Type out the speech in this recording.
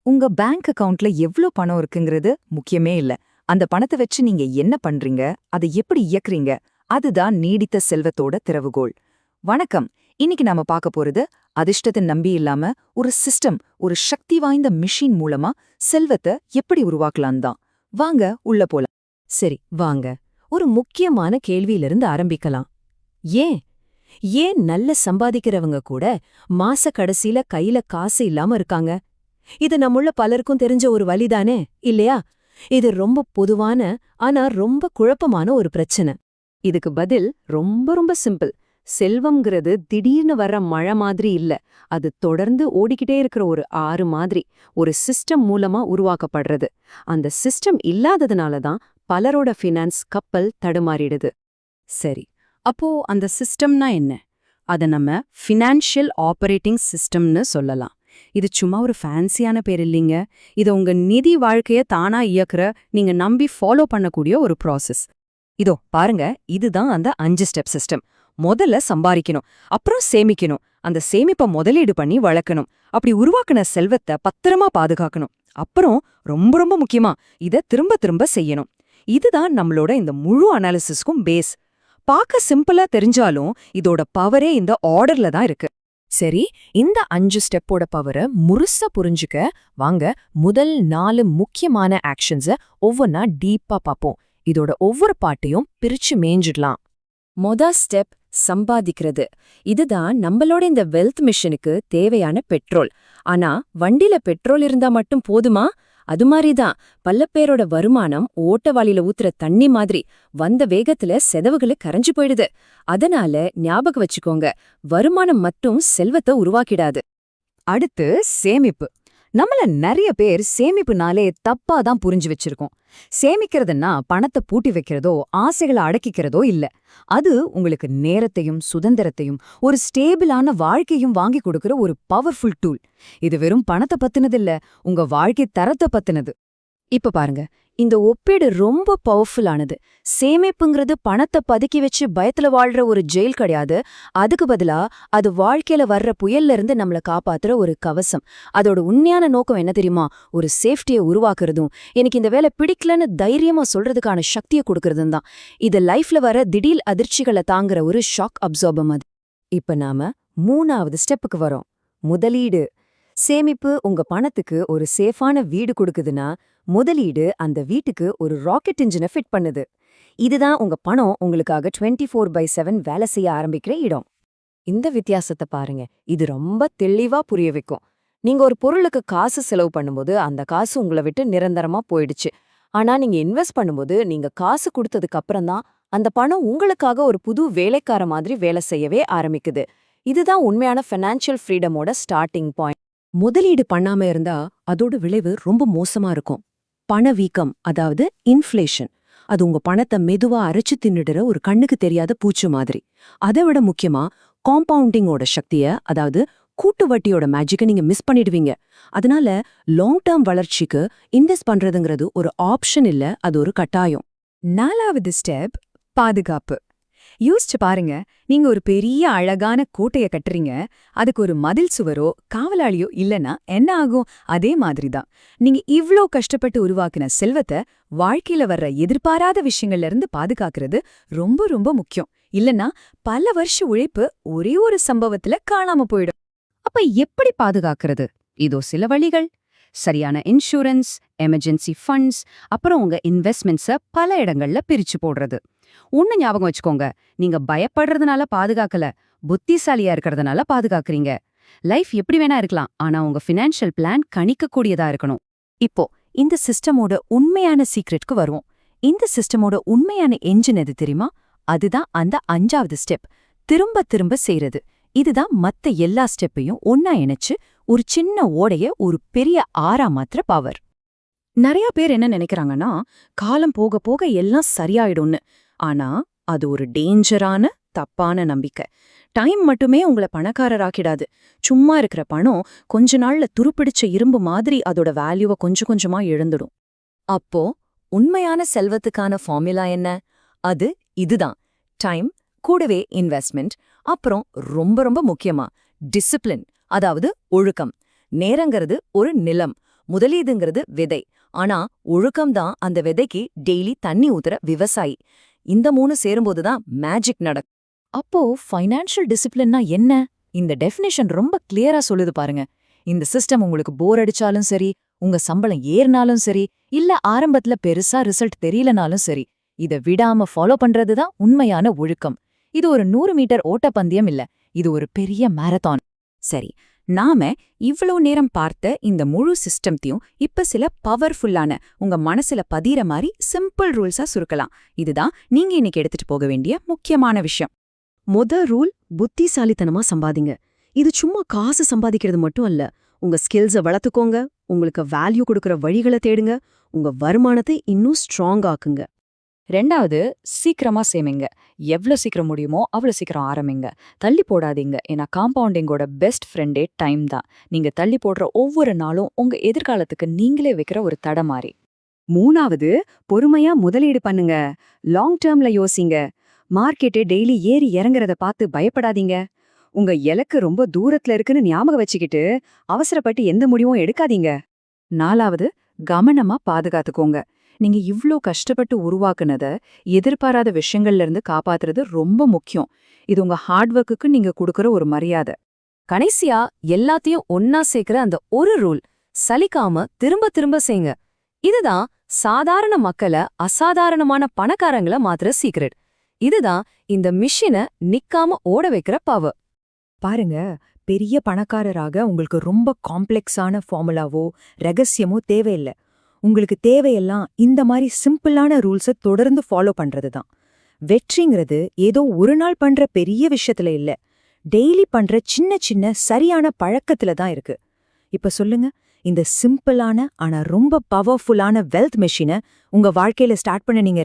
உங்க பேங்க் அக்கவுண்ட்ல எவ்ளோ பணம் இருக்குங்கிறது முக்கியமே இல்ல. அந்த பணத்தை வச்சு நீங்க என்ன பண்றீங்க, அதை எப்படி இயக்குறீங்க, அதுதான் நீடித்த செல்வத்தோட திறவுகோல். வணக்கம். இன்னைக்கு நாம பார்க்க போறது அதிர்ஷ்டத்தை நம்பி இல்லாம ஒரு சிஸ்டம், ஒரு சக்தி வாய்ந்த மிஷின் மூலமா செல்வத்தை எப்படி உருவாக்கலாம் தான். வாங்க உள்ள போலாம். சரி, வாங்க. ஒரு முக்கியமான கேள்வியிலிருந்து ஆரம்பிக்கலாம். ஏன் ஏன் நல்ல சம்பாதிக்கிறவங்க கூட மாச கடைசியில கையில காசு இல்லாம இருக்காங்க? இது நம்முள்ள பலருக்கும் தெரிஞ்ச ஒரு வலிதானே, இல்லையா? இது ரொம்ப பொதுவான, ஆனா ரொம்ப குழப்பமான ஒரு பிரச்சனை. இதுக்கு பதில் ரொம்ப ரொம்ப சிம்பிள். செல்வம்ங்கிறது திடீர்னு வர்ற மழை மாதிரி இல்ல. அது தொடர்ந்து ஓடிக்கிட்டே இருக்கிற ஒரு ஆறு மாதிரி, ஒரு சிஸ்டம் மூலமா உருவாக்கப்படுறது. அந்த சிஸ்டம் இல்லாததுனால தான் பலரோட ஃபினான்ஸ் கப்பல் தடுமாறிடுது. சரி, அப்போ அந்த சிஸ்டம்னா என்ன? அத நம்ம ஃபினான்ஷியல் ஆபரேட்டிங் சிஸ்டம்னு சொல்லலாம். இது சும்மா ஒரு ஃபேன்சியான பேர் இல்லைங்க. இது உங்க நிதி வாழ்க்கைய தானா இயக்குற, நீங்க நம்பி ஃபாலோ பண்ணக்கூடிய ஒரு ப்ராசஸ். இதோ பாருங்க, இதுதான் அந்த 5 ஸ்டெப் சிஸ்டம். முதல்ல சம்பாதிக்கணும், அப்புறம் சேமிக்கணும், அந்த சேமிப்பை முதலீடு பண்ணி வளர்க்கணும், அப்படி உருவாக்குன செல்வத்தை பத்திரமா பாதுகாக்கணும், அப்புறம் ரொம்ப ரொம்ப முக்கியமா இத திரும்ப திரும்ப செய்யணும். இதுதான் நம்மளோட இந்த முழு அனாலிசிஸ்க்கும் பேஸ். பார்க்க சிம்பிளா தெரிஞ்சாலும் இதோட பவரே இந்த ஆர்டர்ல தான் இருக்கு. சரி, இந்த 5 ஸ்டெப்போட பவரை முழுசா புரிஞ்சுக்க வாங்க முதல் 4 முக்கியமான ஆக்ஷன்ஸ ஒவ்வொன்னா டீப்பா பார்ப்போம். இதோட ஒவ்வொரு பாட்டையும் பிரிச்சு மேஞ்சிடலாம். ஸ்டெப் சம்பாதிக்கிறது. இதுதான் நம்மளோட இந்த வெல்த் மிஷனுக்கு தேவையான பெட்ரோல். ஆனா வண்டியில பெட்ரோல் இருந்தா மட்டும் போதுமா? அது மாதிரிதான் பல பேரோட வருமானம் ஓட்டவாளியில ஊத்துற தண்ணி மாதிரி வந்த வேகத்துல செதவுகளை கரைஞ்சு போயிடுது. அதனால ஞாபகம் வச்சுக்கோங்க, வருமானம் மட்டும் செல்வத்தை உருவாக்கிடாது. அடுத்து சேமிப்பு. நம்மள நிறைய பேர் சேமிப்புனாலே தப்பா தான் புரிஞ்சு வச்சிருக்கோம். சேமிக்கிறதுன்னா பணத்தை பூட்டி வைக்கிறதோ ஆசைகளை அடக்கிக்கிறதோ இல்ல. அது உங்களுக்கு நேரத்தையும் சுதந்திரத்தையும் ஒரு ஸ்டேபிளான வாழ்க்கையும் வாங்கி கொடுக்கிற ஒரு பவர்ஃபுல் டூல். இது வெறும் பணத்தை பத்தினதில்ல, உங்க வாழ்க்கை தரத்தை பத்தினது. இப்ப பாருங்க, இந்த ஒப்பீடு ரொம்ப பவர்ஃபுல்லானது. சேமிப்புங்கிறது பணத்தை பதுக்கி வச்சு பயத்துல வாழ்ற ஒரு ஜெயில் கிடையாது. அதுக்கு பதிலா அது வாழ்க்கையில வர்ற புயல்ல இருந்து நம்மள காப்பாத்துற ஒரு கவசம். அதோட உண்மையான நோக்கம் என்ன தெரியுமா? ஒரு சேஃப்டியை உருவாக்குறதும், எனக்கு இந்த வேலை பிடிக்கலன்னு தைரியமா சொல்றதுக்கான சக்தியை கொடுக்கறதும் தான். இது லைஃப்ல வர திடீர் அதிர்ச்சிகளை தாங்குற ஒரு ஷாக் அப்சார்பம் அது. இப்ப நாம 3வது ஸ்டெப்புக்கு வரோம். முதலீடு. சேமிப்பு உங்க பணத்துக்கு ஒரு சேஃபான வீடு கொடுக்குதுன்னா, முதலீடு அந்த வீட்டுக்கு ஒரு ராக்கெட் இன்ஜினை ஃபிட் பண்ணுது. இதுதான் உங்க பணம் உங்களுக்காக 24/7 வேலை செய்ய ஆரம்பிக்கிற இடம். இந்த வித்தியாசத்தை பாருங்க, இது ரொம்ப தெளிவா புரிய வைக்கும். நீங்க ஒரு பொருளுக்கு காசு செலவு பண்ணும்போது அந்த காசு உங்களை விட்டு நிரந்தரமா போயிடுச்சு. ஆனா நீங்க இன்வெஸ்ட் பண்ணும்போது, நீங்க காசு கொடுத்ததுக்கு அப்புறம் தான் அந்த பணம் உங்களுக்காக ஒரு புது வேலைக்கார மாதிரி வேலை செய்யவே ஆரம்பிக்குது. இதுதான் உண்மையான ஃபைனான்ஷியல் ஃப்ரீடமோட ஸ்டார்டிங் பாயிண்ட். முதலீடு பண்ணாம இருந்தா அதோட விளைவு ரொம்ப மோசமா இருக்கும். பணவீக்கம், அதாவது இன்ஃப்ளேஷன். அது உங்க பணத்தை மெதுவா அரைச்சு தின்னுடுற ஒரு கண்ணுக்கு தெரியாத பூச்சு மாதிரி. அதை விட முக்கியமா காம்பவுண்டிங்கோட சக்திய, அதாவது கூட்டு வட்டியோட மேஜிக்கை நீங்க மிஸ் பண்ணிடுவீங்க. அதனால லாங் டேர்ம் வளர்ச்சிக்கு இன்வெஸ்ட் பண்றதுங்கிறது ஒரு ஆப்ஷன் இல்ல, அது ஒரு கட்டாயம். 4வது ஸ்டெப் பாதுகாப்பு. யோசிச்சு பாருங்க, நீங்க ஒரு பெரிய அழகான கோட்டைய கட்டுறீங்க. அதுக்கு ஒரு மதில் சுவரோ காவலாளியோ இல்லனா என்ன ஆகும்? அதே மாதிரிதான் நீங்க இவ்ளோ கஷ்டப்பட்டு உருவாக்குன செல்வத்தை வாழ்க்கையில வர்ற எதிர்பாராத விஷயங்கள்ல இருந்து பாதுகாக்கிறது ரொம்ப ரொம்ப முக்கியம். இல்லனா பல வருஷ உழைப்பு ஒரே ஒரு சம்பவத்துல காணாம போயிடும். அப்ப எப்படி பாதுகாக்கிறது? இதோ சில வழிகள். சரியான இன்சூரன்ஸ், எமர்ஜென்சி ஃபண்ட்ஸ், அப்புறம் உங்க இன்வெஸ்ட்மெண்ட்ஸை பல இடங்கள்ல பிரிச்சு போடுறது. ஒண்ணு ஞாபகம் வச்சுக்கோங்க, நீங்க பயப்படுறதுனால பாதுகாக்கல, புத்திசாலியா இருக்கிறதுனால பாதுகாக்கிறீங்க. லைஃப் எப்படி வேணா இருக்கலாம், ஆனா உங்க ஃபினான்ஷியல் பிளான் கணிக்கக்கூடியதா இருக்கணும். இப்போ இந்த சிஸ்டமோட உண்மையான சீக்ரெட்க்கு வருவோம். இந்த சிஸ்டமோட உண்மையான என்ஜின் எது தெரியுமா? அதுதான் அந்த 5வது ஸ்டெப், திரும்ப திரும்ப செய்யறது. இதுதான் மத்த எல்லா ஸ்டெப்பையும் ஒன்னா இணைச்சு ஒரு சின்ன ஓடைய ஒரு பெரிய ஆறா மாத்திர பவர். நிறைய பேர் என்ன நினைக்கிறாங்கன்னா, காலம் போக போக எல்லாம் சரியாயிடும்னு. ஆனா அது ஒரு டேஞ்சரான தப்பான நம்பிக்கை. டைம் மட்டுமே உங்களை பணக்காரராக்கிடாது. சும்மா இருக்கிற பணம் கொஞ்ச நாள்ல துருப்பிடிச்ச இரும்பு மாதிரி அதோட வேல்யூவை கொஞ்சம் கொஞ்சமா இழந்துடும். அப்போ உண்மையான செல்வத்துக்கான ஃபார்முலா என்ன? அது இதுதான். டைம் கூடவே இன்வெஸ்ட்மெண்ட், அப்புறம் ரொம்ப ரொம்ப முக்கியமா டிசிப்ளின், அதாவது ஒழுக்கம். நேரங்கிறது ஒரு நிலம். முதலீடுங்கிறது விதை. ஆனா ஒழுக்கம்தான் அந்த விதைக்கு டெய்லி தண்ணி ஊத்துற விவசாயி. இந்த 3 சேரும்போது தான் மேஜிக் நடக்கும். அப்போ ஃபைனான்ஷியல் டிசிப்ளின்னா என்ன? இந்த டெஃபினிஷன் ரொம்ப கிளியரா சொல்லுது பாருங்க. இந்த சிஸ்டம் உங்களுக்கு போர் அடிச்சாலும் சரி, உங்க சம்பளம் ஏறினாலும் சரி, இல்ல ஆரம்பத்துல பெருசா ரிசல்ட் தெரியலனாலும் சரி, இத விடாம ஃபாலோ பண்றதுதான் உண்மையான ஒழுக்கம். இது ஒரு 100 மீட்டர் ஓட்டப்பந்தயம் இல்ல, இது ஒரு பெரிய மாரத்தான். சரி, நாம இவ்ளோ நேரம் பார்த்த இந்த முழு சிஸ்டம்த்தையும் இப்ப சில பவர்ஃபுல்லான, உங்க மனசுல பதிற மாதிரி சிம்பிள் ரூல்ஸா சுருக்கலாம். இதுதான் நீங்க இன்னைக்கு எடுத்துட்டு போக வேண்டிய முக்கியமான விஷயம். ரூல், புத்திசாலித்தனமா சம்பாதிங்க. இது சும்மா காசு சம்பாதிக்கிறது மட்டும் அல்ல. உங்க ஸ்கில்ஸை வளர்த்துக்கோங்க, உங்களுக்கு வேல்யூ கொடுக்கற வழிகளை தேடுங்க, உங்க வருமானத்தை இன்னும் ஸ்ட்ராங் ஆக்குங்க. 2வது, சீக்கிரமா சேமிங்க. எவ்ளோ சீக்கிரம் முடியுமோ அவ்வளோ சீக்கிரம் ஆரம்பிங்க. தள்ளி போடாதீங்க. ஏன்னா காம்பவுண்டிங்கோட பெஸ்ட் ஃப்ரெண்டே டைம் தான். நீங்க தள்ளி போடுற ஒவ்வொரு நாளும் உங்க எதிர்காலத்துக்கு நீங்களே வைக்கிற ஒரு தடை மாறி. 3வது, பொறுமையா முதலீடு பண்ணுங்க. லாங் டேர்ம்ல யோசிங்க. மார்க்கெட்டு டெய்லி ஏறி இறங்குறத பார்த்து பயப்படாதீங்க. உங்க இலக்கு ரொம்ப தூரத்துல இருக்குன்னு ஞாபகம் வச்சுக்கிட்டு அவசரப்பட்டு எந்த முடிவும் எடுக்காதீங்க. 4வது, கவனமா பாதுகாத்துக்கோங்க. நீங்க இவ்ளோ கஷ்டப்பட்டு உருவாக்குனத எதிர்பாராத விஷயங்கள்ல இருந்து காப்பாத்துறது ரொம்ப முக்கியம். இது உங்க ஹார்ட் ஒர்க்குக்கு நீங்க கொடுக்கற ஒரு மரியாதை. கடைசியா எல்லாத்தையும் ஒன்னா சேர்க்கிற அந்த ஒரு ரூல், சலிக்காம திரும்ப திரும்ப செய்யுங்க. இதுதான் சாதாரண மக்களை அசாதாரணமான பணக்காரங்கள மாத்துற சீக்ரெட். இதுதான் இந்த மிஷினை நிக்காம ஓட வைக்கிற பவர். பாருங்க, பெரிய பணக்காரராக உங்களுக்கு ரொம்ப காம்ப்ளெக்ஸான ஃபார்முலாவோ ரகசியமோ தேவையில்லை. உங்களுக்கு தேவையெல்லாம் இந்த மாதிரி சிம்பிளான ரூல்ஸை தொடர்ந்து ஃபாலோ பண்றது தான். வெற்றிங்கிறது ஏதோ ஒரு நாள் பண்ற பெரிய விஷயத்துல இல்ல, டெய்லி பண்ற சின்ன சின்ன சரியான பழக்கத்துல தான் இருக்கு. இப்ப சொல்லுங்க, இந்த சிம்பிளான ஆனா ரொம்ப பவர்ஃபுல்லான வெல்த் மெஷினை உங்க வாழ்க்கையில ஸ்டார்ட் பண்ண நீங்க